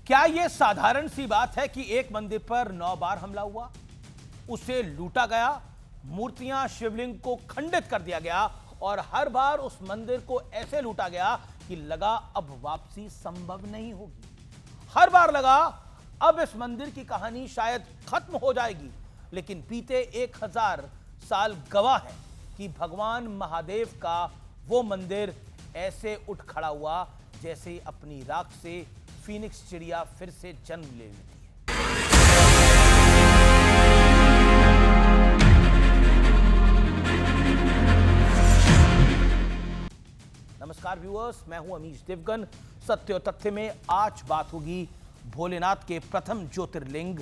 क्या यह साधारण सी बात है कि एक मंदिर पर 9 बार हमला हुआ, उसे लूटा गया, मूर्तियां शिवलिंग को खंडित कर दिया गया और हर बार उस मंदिर को ऐसे लूटा गया कि लगा अब वापसी संभव नहीं होगी। हर बार लगा अब इस मंदिर की कहानी शायद खत्म हो जाएगी, लेकिन बीते 1000 साल गवाह है कि भगवान महादेव का वो मंदिर ऐसे उठ खड़ा हुआ जैसे अपनी राख से फीनिक्स चिड़िया फिर से जन्म ले लेती है। नमस्कार व्यूअर्स, मैं हूं अमीश देवगन। सत्य और तथ्य में आज बात होगी भोलेनाथ के प्रथम ज्योतिर्लिंग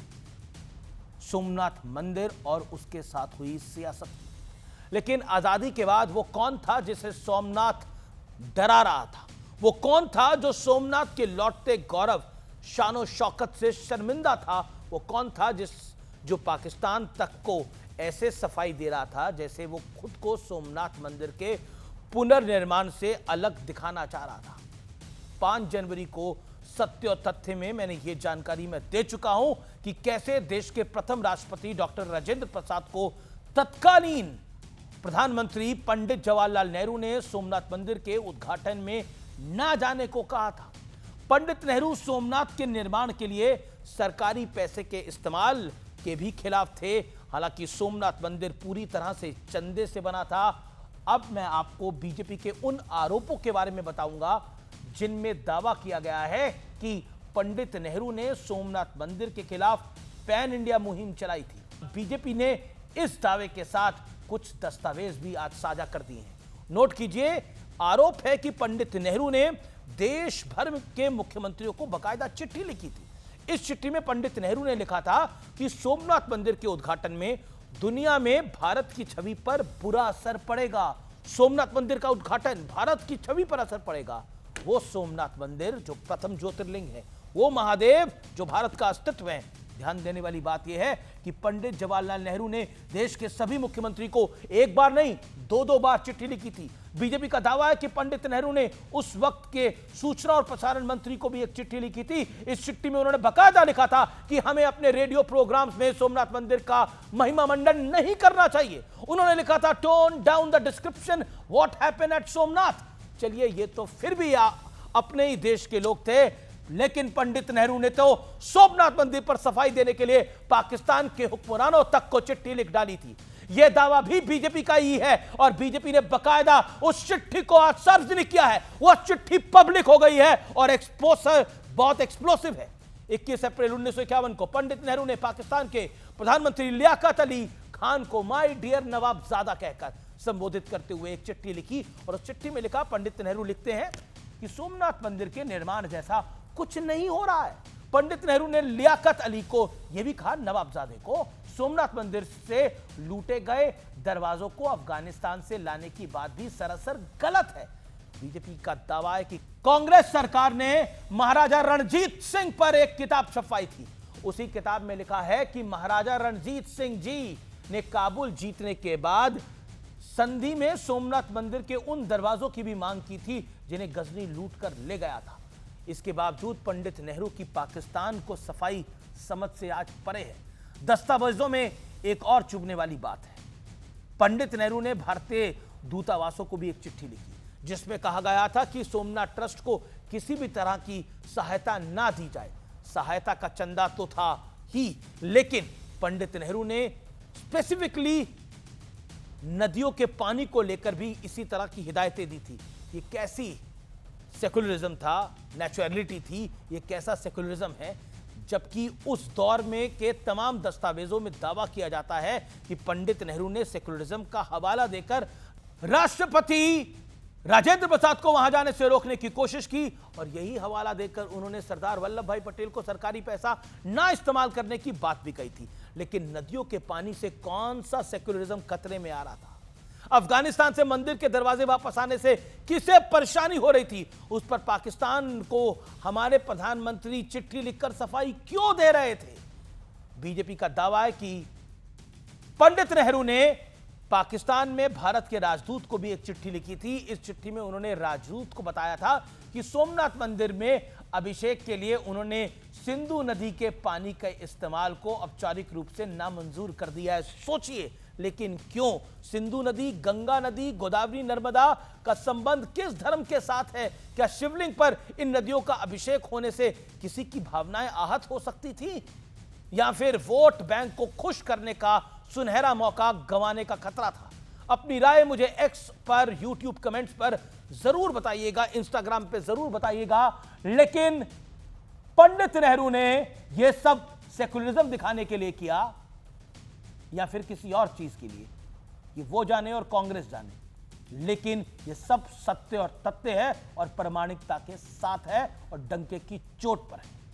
सोमनाथ मंदिर और उसके साथ हुई सियासत। लेकिन आजादी के बाद वो कौन था जिसे सोमनाथ डरा रहा था? वो कौन था जो सोमनाथ के लौटते गौरव शानो शौकत से शर्मिंदा था? वो कौन था जो पाकिस्तान तक को ऐसे सफाई दे रहा था जैसे वो खुद को सोमनाथ मंदिर के पुनर्निर्माण से अलग दिखाना चाह रहा था? 5 जनवरी को सत्य और तथ्य में मैंने ये जानकारी मैं दे चुका हूं कि कैसे देश के प्रथम राष्ट्रपति डॉक्टर राजेंद्र प्रसाद को तत्कालीन प्रधानमंत्री पंडित जवाहरलाल नेहरू ने सोमनाथ मंदिर के उद्घाटन में ना जाने को कहा था। पंडित नेहरू सोमनाथ के निर्माण के लिए सरकारी पैसे के इस्तेमाल के भी खिलाफ थे। हालांकि सोमनाथ मंदिर पूरी तरह से चंदे से बना था। अब मैं आपको बीजेपी के उन आरोपों के बारे में बताऊंगा जिनमें दावा किया गया है कि पंडित नेहरू ने सोमनाथ मंदिर के खिलाफ पैन इंडिया मुहिम चलाई थी। बीजेपी ने इस दावे के साथ कुछ दस्तावेज भी आज साझा कर दिए हैं। नोट कीजिए, आरोप है कि पंडित नेहरू ने देश भर के मुख्यमंत्रियों को बाकायदा चिट्ठी लिखी थी। इस चिट्ठी में पंडित नेहरू ने लिखा था कि सोमनाथ मंदिर के उद्घाटन में दुनिया में भारत की छवि पर बुरा असर पड़ेगा। सोमनाथ मंदिर का उद्घाटन भारत की छवि पर असर पड़ेगा। वो सोमनाथ मंदिर जो प्रथम ज्योतिर्लिंग है, वो महादेव जो भारत का अस्तित्व है। ध्यान देने वाली बात यह है कि पंडित जवाहरलाल नेहरू ने देश के सभी मुख्यमंत्री को एक बार नहीं 2-2 बार चिट्ठी लिखी थी। बीजेपी का दावा है कि पंडित नेहरू ने उस वक्त के सूचना और प्रसारण मंत्री को भी एक चिट्ठी लिखी थी। इस चिट्ठी में उन्होंने बाकायदा लिखा था कि हमें अपने रेडियो प्रोग्राम्स में सोमनाथ मंदिर का महिमा मंडन नहीं करना चाहिए। उन्होंने लिखा था tone down the description what happened at Somnath. चलिए, ये तो फिर भी अपने ही देश के लोग थे, लेकिन पंडित नेहरू ने तो सोमनाथ मंदिर पर सफाई देने के लिए पाकिस्तान के हुक्मरानों तक को चिट्ठी लिख डाली थी। यह दावा भी बीजेपी का ही है और बीजेपी ने बकायदा उस चिट्ठी को आज सार्वजनिक किया है। वह चिट्ठी पब्लिक हो गई है और बहुत एक्सप्लोसिव है। 21 अप्रैल 1951 को पंडित नेहरू ने पाकिस्तान के प्रधानमंत्री लियाकत अली खान को माय डियर नवाबजादा कहकर संबोधित करते हुए एक चिट्ठी लिखी और उस चिट्ठी में लिखा, पंडित नेहरू लिखते हैं कि सोमनाथ मंदिर के निर्माण जैसा कुछ नहीं हो रहा है। पंडित नेहरू ने लियाकत अली को यह भी कहा, नवाबजादे को सोमनाथ मंदिर से लूटे गए दरवाजों को अफगानिस्तान से लाने की बात भी सरासर गलत है। बीजेपी का दावा है कि कांग्रेस सरकार ने महाराजा रणजीत सिंह पर एक किताब छपवाई थी। उसी किताब में लिखा है कि महाराजा रणजीत सिंह जी ने काबुल जीतने के बाद संधि में सोमनाथ मंदिर के उन दरवाजों की भी मांग की थी जिन्हें गजनी लूट कर ले गया था। इसके बावजूद पंडित नेहरू की पाकिस्तान को सफाई समझ से आज परे है। दस्तावेजों में एक और चुभने वाली बात है। पंडित नेहरू ने भारतीय दूतावासों को भी एक चिट्ठी लिखी जिसमें कहा गया था कि सोमनाथ ट्रस्ट को किसी भी तरह की सहायता ना दी जाए। सहायता का चंदा तो था ही, लेकिन पंडित नेहरू ने स्पेसिफिकली नदियों के पानी को लेकर भी इसी तरह की हिदायतें दी थी। ये कैसी सेकुलरिज्म था, नेचुरलिटी थी, ये कैसा सेकुलरिज्म है? जबकि उस दौर में के तमाम दस्तावेजों में दावा किया जाता है कि पंडित नेहरू ने सेकुलरिज्म का हवाला देकर राष्ट्रपति राजेंद्र प्रसाद को वहां जाने से रोकने की कोशिश की और यही हवाला देकर उन्होंने सरदार वल्लभ भाई पटेल को सरकारी पैसा ना इस्तेमाल करने की बात भी कही थी। लेकिन नदियों के पानी से कौन सा सेकुलरिज्म खतरे में आ रहा था? अफगानिस्तान से मंदिर के दरवाजे वापस आने से किसे परेशानी हो रही थी? उस पर पाकिस्तान को हमारे प्रधानमंत्री चिट्ठी लिखकर सफाई क्यों दे रहे थे? बीजेपी का दावा है कि पंडित नेहरू ने पाकिस्तान में भारत के राजदूत को भी एक चिट्ठी लिखी थी। इस चिट्ठी में उन्होंने राजदूत को बताया था कि सोमनाथ मंदिर में अभिषेक के लिए उन्होंने सिंधु नदी के पानी के इस्तेमाल को औपचारिक रूप से नामंजूर कर दिया है। सोचिए, लेकिन क्यों? सिंधु नदी, गंगा नदी, गोदावरी, नर्मदा का संबंध किस धर्म के साथ है? क्या शिवलिंग पर इन नदियों का अभिषेक होने से किसी की भावनाएं आहत हो सकती थी, या फिर वोट बैंक को खुश करने का सुनहरा मौका गंवाने का खतरा था? अपनी राय मुझे एक्स पर, यूट्यूब कमेंट्स पर जरूर बताइएगा, इंस्टाग्राम पे जरूर बताइएगा। लेकिन पंडित नेहरू ने यह सब सेकुलरिज्म दिखाने के लिए किया या फिर किसी और चीज के लिए, ये वो जाने और कांग्रेस जाने। लेकिन ये सब सत्य और तथ्य है और प्रामाणिकता के साथ है और डंके की चोट पर है।